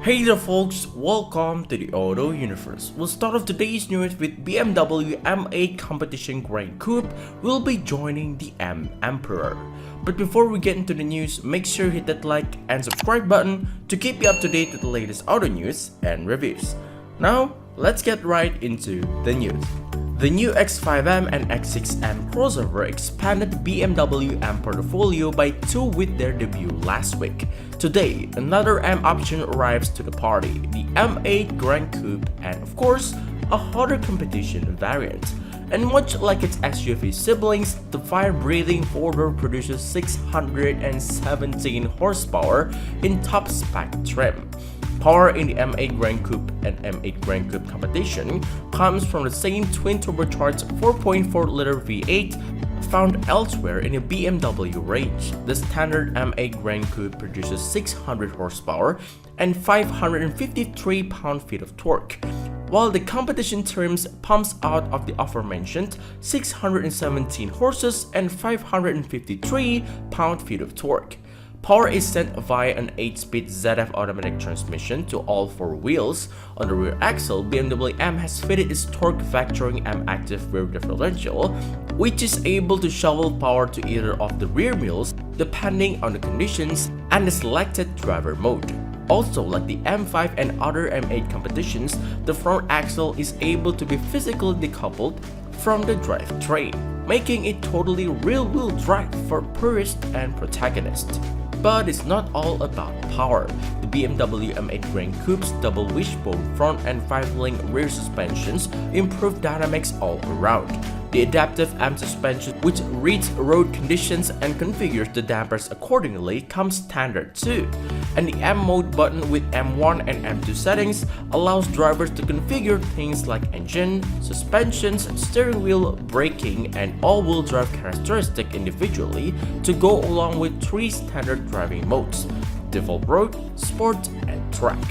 Hey there folks, welcome to the Auto Universe. We'll start off today's news with BMW M8 Competition Gran Coupe will be joining the M Emperor. But before we get into the news, make sure you hit that like and subscribe button to keep you up to date with the latest auto news and reviews. Now, let's get right into the news. The new X5M and X6M crossover expanded the BMW M portfolio by 2 with their debut last week. Today, another M option arrives to the party, the M8 Gran Coupe, and of course, a hotter competition variant. And much like its SUV siblings, the fire-breathing four-door produces 617 horsepower in top-spec trim. Power in the M8 Gran Coupe and M8 Gran Coupe competition comes from the same twin-turbocharged 4.4-liter V8 found elsewhere in the BMW range. The standard M8 Gran Coupe produces 600 horsepower and 553 pound-feet of torque, while the competition terms pumps out of the aforementioned 617 horses and 553 pound-feet of torque. Power is sent via an 8-speed ZF automatic transmission to all 4 wheels. On the rear axle, BMW M has fitted its torque-vectoring M active rear differential, which is able to shovel power to either of the rear wheels depending on the conditions and the selected driver mode. Also, like the M5 and other M8 competitions, the front axle is able to be physically decoupled from the drivetrain, making it totally rear-wheel drive for purists and protagonists. But it's not all about power. The BMW M8 Gran Coupe's double wishbone front and 5-link rear suspensions improve dynamics all around. The adaptive M suspension, which reads road conditions and configures the dampers accordingly, comes standard too. And the M mode button with M1 and M2 settings allows drivers to configure things like engine, suspensions, steering wheel, braking, and all-wheel drive characteristics individually to go along with 3 standard driving modes: default road, sport, and track.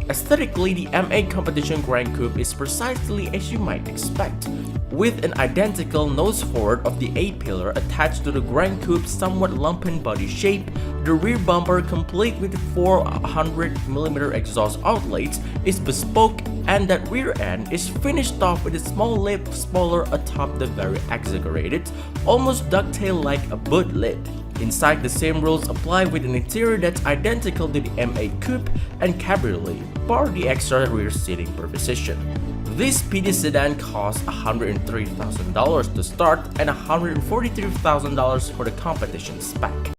Aesthetically, the M8 Competition Gran Coupe is precisely as you might expect, with an identical nose forward of the A-pillar attached to the Gran Coupe's somewhat lumpen body shape. The rear bumper, complete with 400mm exhaust outlets, is bespoke, and that rear end is finished off with a small lip spoiler atop the very exaggerated, almost ducktail like a boot lid. Inside, the same rules apply with an interior that's identical to the M8 Coupe and Cabriolet, bar the extra rear seating position. This speedy sedan costs $103,000 to start and $143,000 for the competition spec.